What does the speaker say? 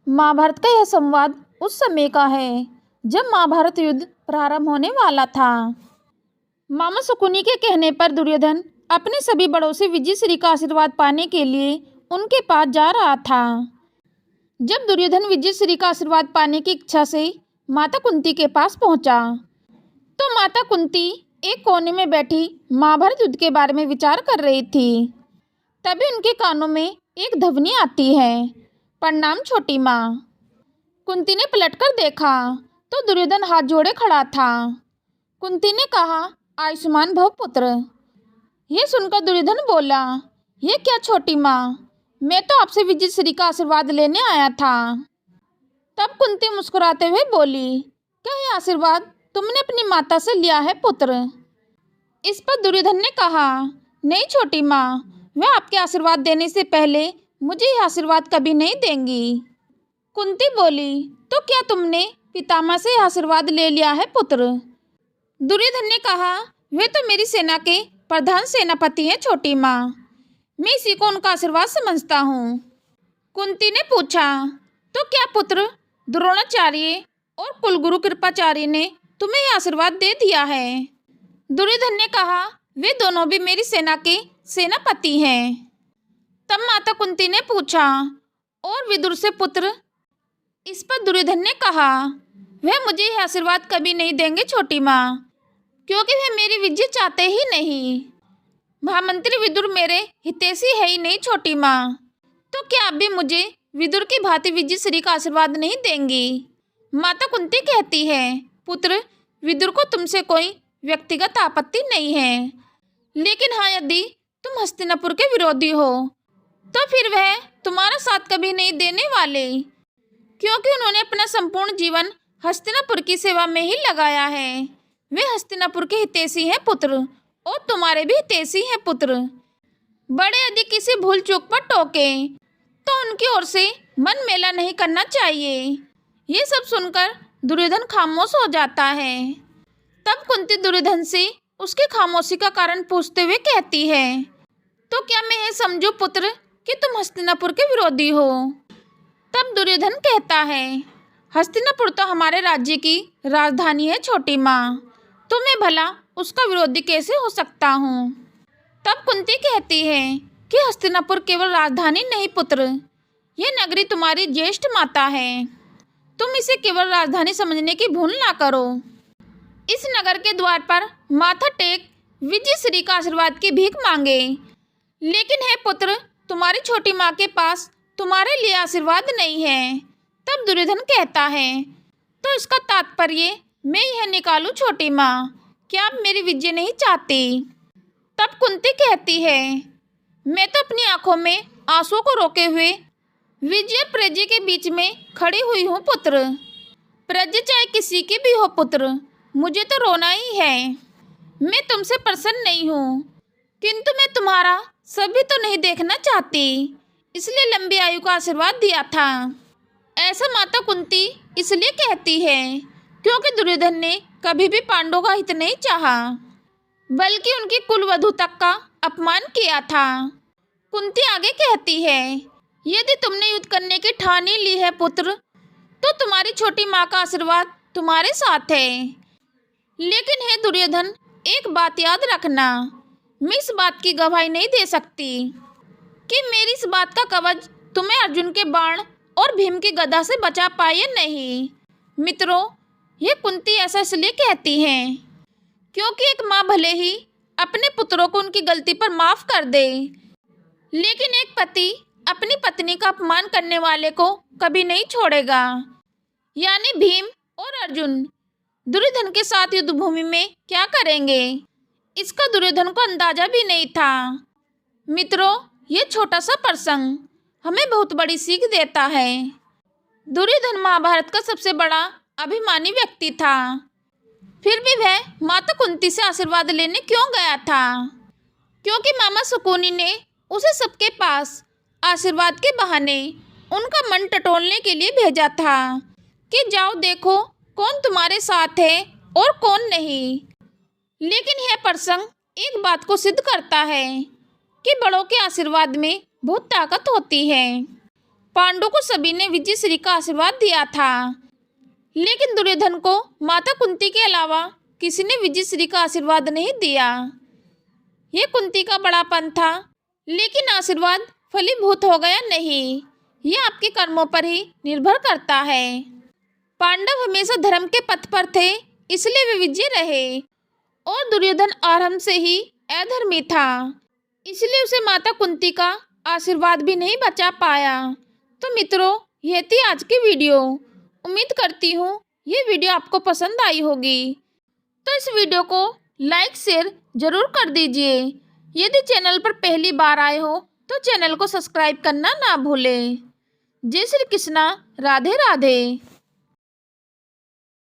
महाभारत का यह संवाद उस समय का है जब महाभारत युद्ध प्रारंभ होने वाला था। मामा शकुनी के कहने पर दुर्योधन अपने सभी बड़ों से विजयश्री का आशीर्वाद पाने के लिए उनके पास जा रहा था। जब दुर्योधन विजयश्री का आशीर्वाद पाने की इच्छा से माता कुंती के पास पहुंचा, तो माता कुंती एक कोने में बैठी महाभारत युद्ध के बारे में विचार कर रही थी। तभी उनके कानों में एक ध्वनि आती है, प्रणाम छोटी माँ। कुंती ने पलटकर देखा तो दुर्योधन हाथ जोड़े खड़ा था। कुंती ने कहा, आयुष्मान भव पुत्र। यह सुनकर दुर्योधन बोला, ये क्या छोटी माँ, मैं तो आपसे विजयश्री का आशीर्वाद लेने आया था। तब कुंती मुस्कुराते हुए बोली, क्या यह आशीर्वाद तुमने अपनी माता से लिया है पुत्र? इस पर दुर्योधन ने कहा, नहीं छोटी माँ, वह आपके आशीर्वाद देने से पहले मुझे यह आशीर्वाद कभी नहीं देंगी। कुंती बोली, तो क्या तुमने पितामह से यह आशीर्वाद ले लिया है पुत्र? दुर्योधन ने कहा, वे तो मेरी सेना के प्रधान सेनापति हैं छोटी माँ, मैं इसी को उनका आशीर्वाद समझता हूँ। कुंती ने पूछा, तो क्या पुत्र द्रोणाचार्य और कुलगुरु कृपाचार्य ने तुम्हें यह आशीर्वाद दे दिया है? दुर्योधन ने कहा, वे दोनों भी मेरी सेना के सेनापति हैं। तब माता कुंती ने पूछा, और विदुर से पुत्र? इस पर दुर्योधन ने कहा, वह मुझे यह आशीर्वाद कभी नहीं देंगे छोटी माँ, क्योंकि वह मेरी विजय चाहते ही नहीं। महामंत्री विदुर मेरे हितैषी है ही नहीं छोटी माँ, तो क्या आप भी मुझे विदुर की भांति विजयश्री का आशीर्वाद नहीं देंगी? माता कुंती कहती है, पुत्र विदुर को तुमसे कोई व्यक्तिगत आपत्ति नहीं है, लेकिन हाँ, यदि तुम हस्तिनापुर के विरोधी हो तो फिर वह तुम्हारा साथ कभी नहीं देने वाले, क्योंकि उन्होंने अपना संपूर्ण जीवन हस्तिनापुर की सेवा में ही लगाया है। वे हस्तिनापुर के हितैषी हैं पुत्र, और तुम्हारे भी हितैषी हैं पुत्र। बड़े यदि किसी भूल चूक पर टोके तो उनकी ओर से मन मेला नहीं करना चाहिए। ये सब सुनकर दुर्योधन खामोश हो जाता है। तब कुंती दुर्योधन से उसकी खामोशी का कारण पूछते हुए कहती है, तो क्या मैं ये समझूं पुत्र कि तुम हस्तिनापुर के विरोधी हो? तब दुर्योधन कहता है, हस्तिनापुर तो हमारे राज्य की राजधानी है छोटी माँ, तो मैं भला उसका विरोधी कैसे हो सकता हूँ? तब कुंती कहती है कि हस्तिनापुर केवल राजधानी नहीं पुत्र, यह नगरी तुम्हारी ज्येष्ठ माता है। तुम इसे केवल राजधानी समझने की भूल ना करो। इस नगर के द्वार पर माथा टेक विजयश्री का आशीर्वाद की भीख मांगे, लेकिन है पुत्र, तुम्हारी छोटी माँ के पास तुम्हारे लिए आशीर्वाद नहीं है। तब दुर्योधन कहता है, तो इसका तात्पर्य मैं यह निकालूं छोटी माँ, क्या आप मेरी विजय नहीं चाहती? तब कुंती कहती है, मैं तो अपनी आंखों में आंसुओं को रोके हुए विजय और प्रज्ञा के बीच में खड़ी हुई हूँ पुत्र। प्रज्ञा चाहे किसी की भी हो पुत्र, मुझे तो रोना ही है। मैं तुमसे प्रसन्न नहीं हूँ, किंतु मैं तुम्हारा सभी तो नहीं देखना चाहती, इसलिए लंबी आयु का आशीर्वाद दिया था। ऐसा माता कुंती इसलिए कहती है क्योंकि दुर्योधन ने कभी भी पांडवों का हित नहीं चाहा, बल्कि उनकी कुलवधू तक का अपमान किया था। कुंती आगे कहती है, यदि तुमने युद्ध करने की ठानी ली है पुत्र, तो तुम्हारी छोटी माँ का आशीर्वाद तुम्हारे साथ है। लेकिन हे दुर्योधन, एक बात याद रखना, मैं इस बात की गवाही नहीं दे सकती कि मेरी इस बात का कवच तुम्हें अर्जुन के बाण और भीम की गदा से बचा पाए या नहीं। मित्रों, ये कुंती ऐसा इसलिए कहती हैं क्योंकि एक माँ भले ही अपने पुत्रों को उनकी गलती पर माफ़ कर दे, लेकिन एक पति अपनी पत्नी का अपमान करने वाले को कभी नहीं छोड़ेगा। यानी भीम और अर्जुन दुर्योधन के साथ युद्ध भूमि में क्या करेंगे, इसका दुर्योधन को अंदाजा भी नहीं था। मित्रों, ये छोटा सा प्रसंग हमें बहुत बड़ी सीख देता है। दुर्योधन महाभारत का सबसे बड़ा अभिमानी व्यक्ति था, फिर भी वह माता कुंती से आशीर्वाद लेने क्यों गया था? क्योंकि मामा शकुनी ने उसे सबके पास आशीर्वाद के बहाने उनका मन टटोलने के लिए भेजा था कि जाओ देखो कौन तुम्हारे साथ है और कौन नहीं। लेकिन यह प्रसंग एक बात को सिद्ध करता है कि बड़ों के आशीर्वाद में बहुत ताकत होती है। पांडवों को सभी ने विजय श्री का आशीर्वाद दिया था, लेकिन दुर्योधन को माता कुंती के अलावा किसी ने विजय श्री का आशीर्वाद नहीं दिया। ये कुंती का बड़ापन था, लेकिन आशीर्वाद फलीभूत हो गया नहीं। ये आपके कर्मों पर ही निर्भर करता है। पांडव हमेशा धर्म के पथ पर थे, इसलिए वे विजयी रहे, और दुर्योधन आरंभ से ही अधर्मी था, इसलिए उसे माता कुंती का आशीर्वाद भी नहीं बचा पाया। तो मित्रों, यह थी आज की वीडियो। उम्मीद करती हूँ ये वीडियो आपको पसंद आई होगी। तो इस वीडियो को लाइक शेयर जरूर कर दीजिए। यदि चैनल पर पहली बार आए हो तो चैनल को सब्सक्राइब करना ना भूलें। जय श्री कृष्णा, राधे राधे।